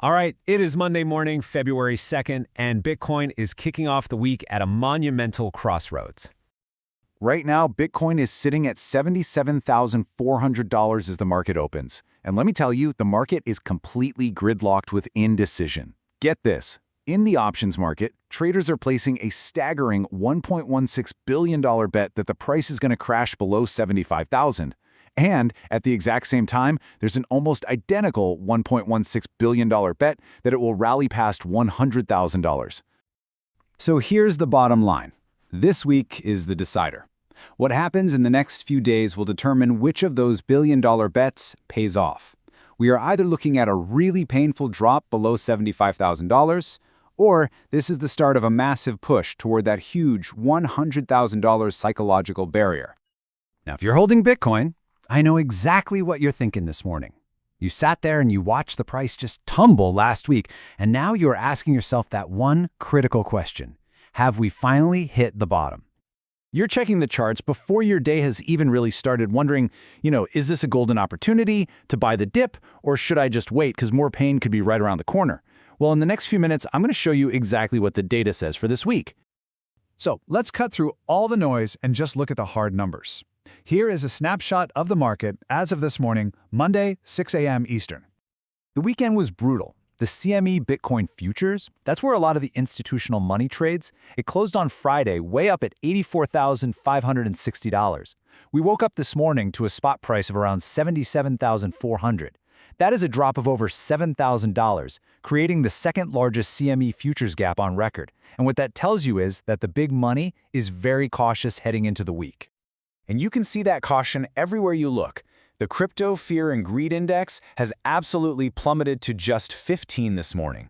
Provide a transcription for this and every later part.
All right, it is Monday morning, February 2nd, and Bitcoin is kicking off the week at a monumental crossroads. Right now, Bitcoin is sitting at $77,400 as the market opens. And let me tell you, the market is completely gridlocked with indecision. Get this. In the options market, traders are placing a staggering $1.16 billion bet that the price is going to crash below $75,000. And at the exact same time, there's an almost identical $1.16 billion bet that it will rally past $100,000. So here's the bottom line. This week is the decider. What happens in the next few days will determine which of those billion-dollar bets pays off. We are either looking at a really painful drop below $75,000, or this is the start of a massive push toward that huge $100,000 psychological barrier. Now, if you're holding Bitcoin, I know exactly what you're thinking this morning. You sat there and you watched the price just tumble last week, and now you're asking yourself that one critical question. Have we finally hit the bottom? You're checking the charts before your day has even really started, wondering, is this a golden opportunity to buy the dip, or should I just wait because more pain could be right around the corner? Well, in the next few minutes, I'm going to show you exactly what the data says for this week. So let's cut through all the noise and just look at the hard numbers. Here is a snapshot of the market as of this morning, Monday, 6 a.m. Eastern. The weekend was brutal. The CME Bitcoin futures, that's where a lot of the institutional money trades, it closed on Friday way up at $84,560. We woke up this morning to a spot price of around $77,400. That is a drop of over $7,000, creating the second largest CME futures gap on record. And what that tells you is that the big money is very cautious heading into the week. And you can see that caution everywhere you look. The Crypto Fear and Greed Index has absolutely plummeted to just 15 this morning.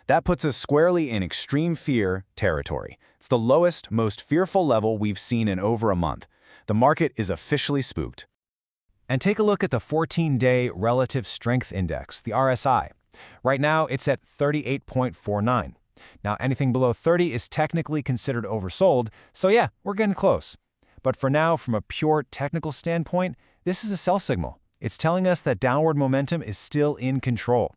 That puts us squarely in extreme fear territory. It's the lowest, most fearful level we've seen in over a month. The market is officially spooked. And take a look at the 14-day Relative Strength Index, the RSI. Right now, it's at 38.49. Now, anything below 30 is technically considered oversold, so yeah, we're getting close. But for now, from a pure technical standpoint, this is a sell signal. It's telling us that downward momentum is still in control.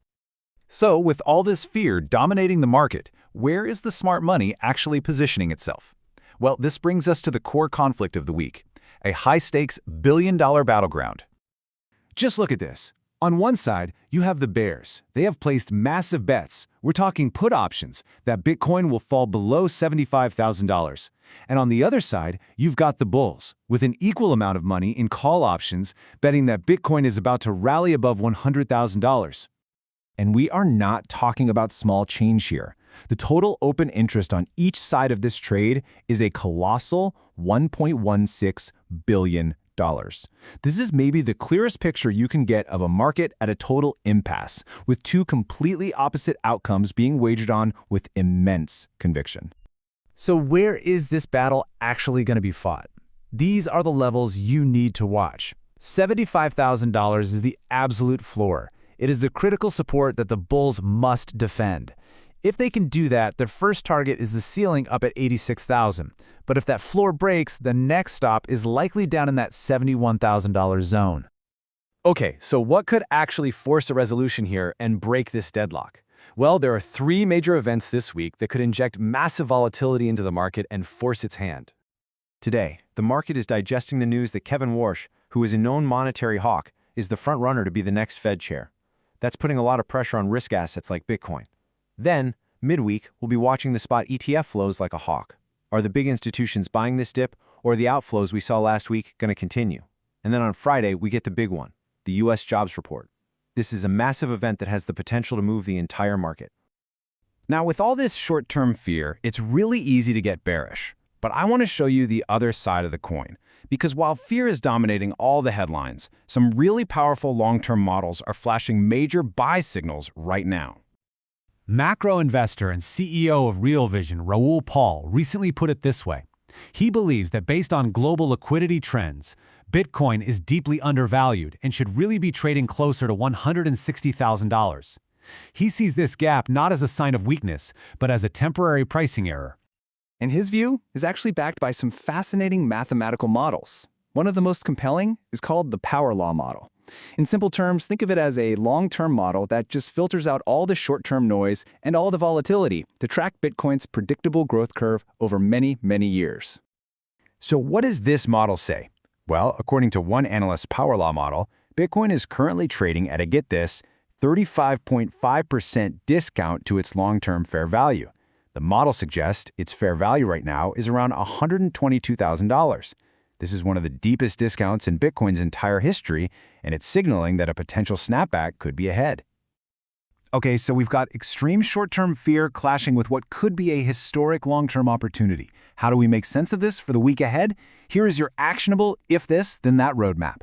So, with all this fear dominating the market, where is the smart money actually positioning itself? Well, this brings us to the core conflict of the week, a high-stakes billion-dollar battleground. Just look at this. On one side, you have the bears. They have placed massive bets. We're talking put options that Bitcoin will fall below $75,000. And on the other side, you've got the bulls, with an equal amount of money in call options, betting that Bitcoin is about to rally above $100,000. And we are not talking about small change here. The total open interest on each side of this trade is a colossal $1.16 billion. This is maybe the clearest picture you can get of a market at a total impasse, with two completely opposite outcomes being wagered on with immense conviction. So where is this battle actually going to be fought? These are the levels you need to watch. $75,000 is the absolute floor. It is the critical support that the bulls must defend. If they can do that, their first target is the ceiling up at $86,000. But if that floor breaks, the next stop is likely down in that $71,000 zone. Okay, so what could actually force a resolution here and break this deadlock? Well, there are three major events this week that could inject massive volatility into the market and force its hand. Today, the market is digesting the news that Kevin Warsh, who is a known monetary hawk, is the front runner to be the next Fed chair. That's putting a lot of pressure on risk assets like Bitcoin. Then, midweek, we'll be watching the spot ETF flows like a hawk. Are the big institutions buying this dip, or are the outflows we saw last week going to continue? And then on Friday, we get the big one, the U.S. jobs report. This is a massive event that has the potential to move the entire market. Now, with all this short-term fear, it's really easy to get bearish. But I want to show you the other side of the coin. Because while fear is dominating all the headlines, some really powerful long-term models are flashing major buy signals right now. Macro investor and CEO of Real Vision, Raoul Pal, recently put it this way. He believes that based on global liquidity trends, Bitcoin is deeply undervalued and should really be trading closer to $160,000. He sees this gap not as a sign of weakness, but as a temporary pricing error. And his view is actually backed by some fascinating mathematical models. One of the most compelling is called the power law model. In simple terms, think of it as a long-term model that just filters out all the short-term noise and all the volatility to track Bitcoin's predictable growth curve over many, many years. So what does this model say? Well, according to one analyst's power law model, Bitcoin is currently trading at a, get this, 35.5% discount to its long-term fair value. The model suggests its fair value right now is around $122,000. This is one of the deepest discounts in Bitcoin's entire history, and it's signaling that a potential snapback could be ahead. Okay, so we've got extreme short-term fear clashing with what could be a historic long-term opportunity. How do we make sense of this for the week ahead? Here is your actionable if this, then that roadmap.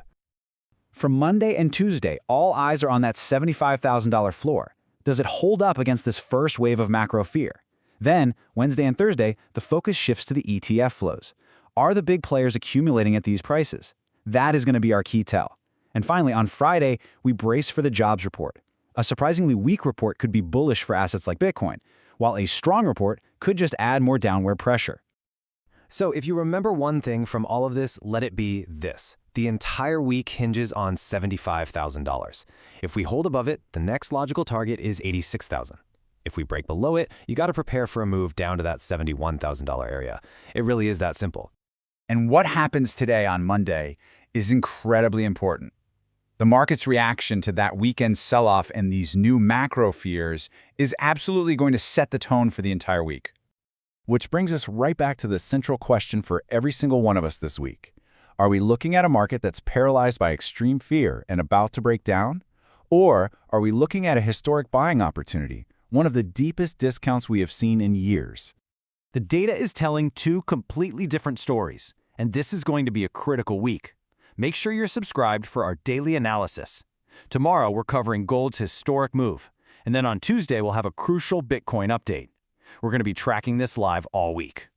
From Monday and Tuesday, all eyes are on that $75,000 floor. Does it hold up against this first wave of macro fear? Then, Wednesday and Thursday, the focus shifts to the ETF flows. Are the big players accumulating at these prices? That is going to be our key tell. And finally, on Friday, we brace for the jobs report. A surprisingly weak report could be bullish for assets like Bitcoin, while a strong report could just add more downward pressure. So if you remember one thing from all of this, let it be this. The entire week hinges on $75,000. If we hold above it, the next logical target is $86,000. If we break below it, you got to prepare for a move down to that $71,000 area. It really is that simple. And what happens today on Monday is incredibly important. The market's reaction to that weekend sell-off and these new macro fears is absolutely going to set the tone for the entire week. Which brings us right back to the central question for every single one of us this week. Are we looking at a market that's paralyzed by extreme fear and about to break down? Or are we looking at a historic buying opportunity, one of the deepest discounts we have seen in years? The data is telling two completely different stories, and this is going to be a critical week. Make sure you're subscribed for our daily analysis. Tomorrow, we're covering gold's historic move, and then on Tuesday, we'll have a crucial Bitcoin update. We're going to be tracking this live all week.